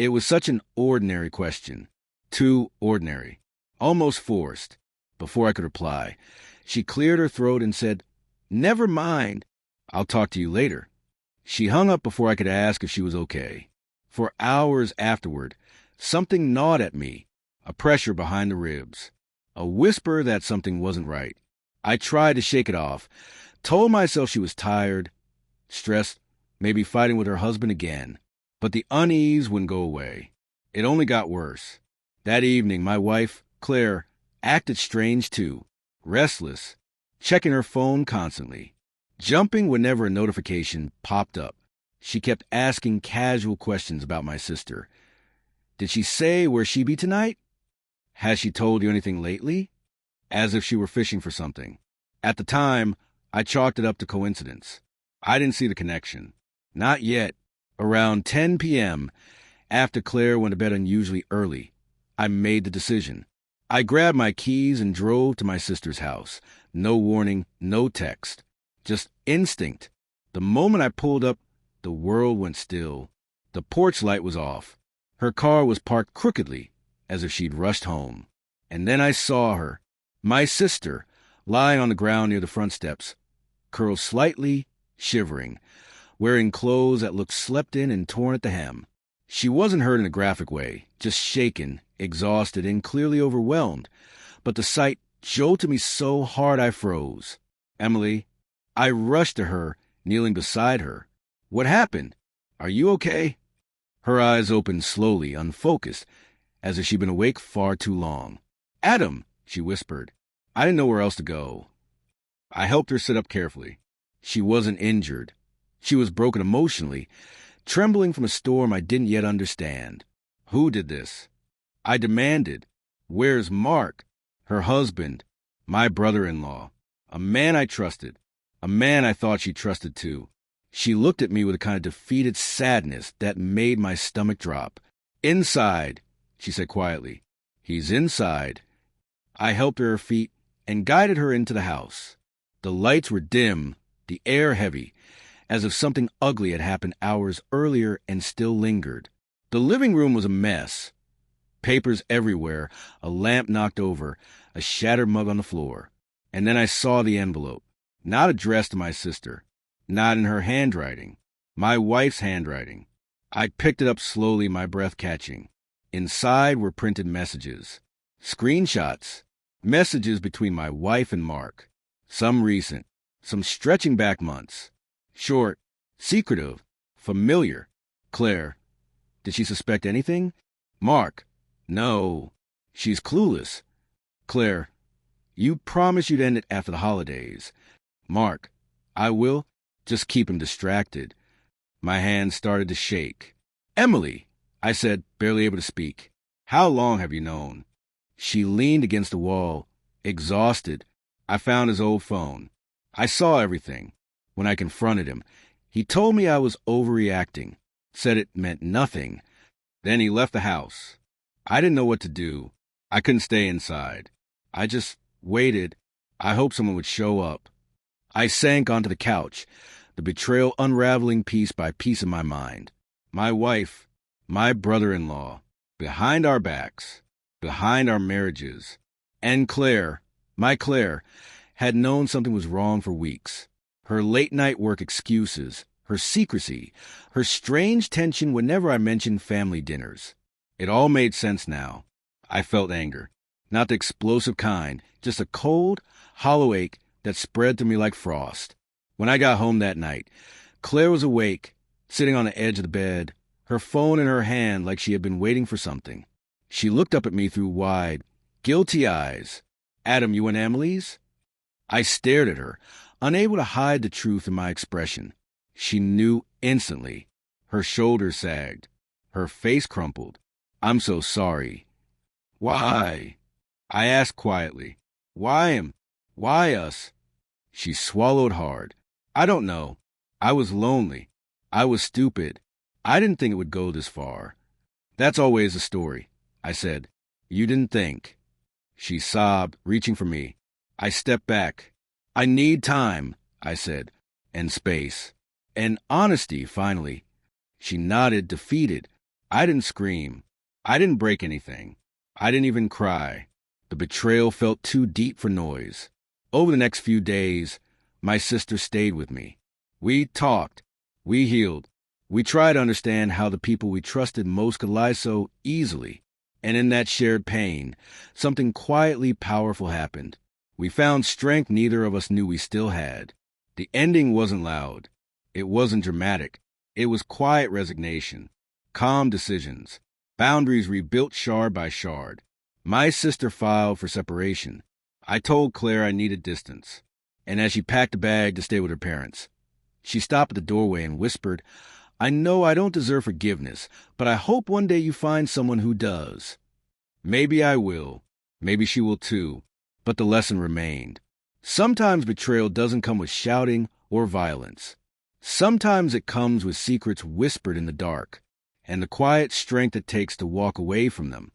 It was such an ordinary question. Too ordinary. Almost forced. Before I could reply, she cleared her throat and said, "Never mind. I'll talk to you later." She hung up before I could ask if she was okay. For hours afterward, something gnawed at me, a pressure behind the ribs, a whisper that something wasn't right. I tried to shake it off, told myself she was tired, stressed, maybe fighting with her husband again. But the unease wouldn't go away. It only got worse. That evening, my wife, Claire, acted strange too, restless, checking her phone constantly, jumping whenever a notification popped up. She kept asking casual questions about my sister. Did she say where she be tonight? Has she told you anything lately? As if she were fishing for something. At the time, I chalked it up to coincidence. I didn't see the connection. Not yet. Around 10 p.m., after Claire went to bed unusually early, I made the decision. I grabbed my keys and drove to my sister's house. No warning, no text. Just instinct. The moment I pulled up, the world went still. The porch light was off. Her car was parked crookedly, as if she'd rushed home. And then I saw her, my sister, lying on the ground near the front steps, curled slightly, shivering, wearing clothes that looked slept in and torn at the hem. She wasn't hurt in a graphic way, just shaken, exhausted, and clearly overwhelmed. But the sight jolted me so hard I froze. "Emily," I rushed to her, kneeling beside her. "What happened? Are you okay?" Her eyes opened slowly, unfocused, as if she'd been awake far too long. "Adam," she whispered. I didn't know where else to go. I helped her sit up carefully. She wasn't injured. She was broken emotionally, trembling from a storm I didn't yet understand. Who did this? I demanded. Where's Mark? Her husband, my brother-in-law, a man I trusted, a man I thought she trusted too. She looked at me with a kind of defeated sadness that made my stomach drop. "Inside," she said quietly. "He's inside." I helped her feet and guided her into the house. The lights were dim, the air heavy, as if something ugly had happened hours earlier and still lingered. The living room was a mess. Papers everywhere, a lamp knocked over, a shattered mug on the floor. And then I saw the envelope, not addressed to my sister, not in her handwriting, my wife's handwriting. I picked it up slowly, my breath catching. Inside were printed messages, screenshots, messages between my wife and Mark, some recent, some stretching back months. Short, secretive, familiar. Claire. Did she suspect anything? Mark. No. She's clueless. Claire. You promised you'd end it after the holidays. Mark. I will. Just keep him distracted. My hands started to shake. Emily, I said, barely able to speak. How long have you known? She leaned against the wall, exhausted. I found his old phone. I saw everything. When I confronted him, he told me I was overreacting, said it meant nothing. Then he left the house. I didn't know what to do. I couldn't stay inside. I just waited. I hoped someone would show up. I sank onto the couch, the betrayal unraveling piece by piece in my mind. My wife, my brother-in-law, behind our backs, behind our marriages. And Claire, my Claire, had known something was wrong for weeks. Her late-night work excuses, her secrecy, her strange tension whenever I mentioned family dinners. It all made sense now. I felt anger. Not the explosive kind, just a cold, hollow ache that spread through me like frost. When I got home that night, Claire was awake, sitting on the edge of the bed, her phone in her hand like she had been waiting for something. She looked up at me through wide, guilty eyes. Adam, you and Emily's? I stared at her, unable to hide the truth in my expression. She knew instantly. Her shoulders sagged. Her face crumpled. I'm so sorry. Why? I asked quietly. Why him? Why us? She swallowed hard. I don't know. I was lonely. I was stupid. I didn't think it would go this far. That's always the story, I said. You didn't think. She sobbed, reaching for me. I stepped back. I need time, I said, and space. And honesty, finally. She nodded, defeated. I didn't scream. I didn't break anything. I didn't even cry. The betrayal felt too deep for noise. Over the next few days, my sister stayed with me. We talked. We healed. We tried to understand how the people we trusted most could lie so easily. And in that shared pain, something quietly powerful happened. We found strength neither of us knew we still had. The ending wasn't loud. It wasn't dramatic. It was quiet resignation, calm decisions, boundaries rebuilt shard by shard. My sister filed for separation. I told Claire I needed distance. And as she packed a bag to stay with her parents, she stopped at the doorway and whispered, "I know I don't deserve forgiveness, but I hope one day you find someone who does." Maybe I will. Maybe she will too. But the lesson remained. Sometimes betrayal doesn't come with shouting or violence. Sometimes it comes with secrets whispered in the dark, and the quiet strength it takes to walk away from them.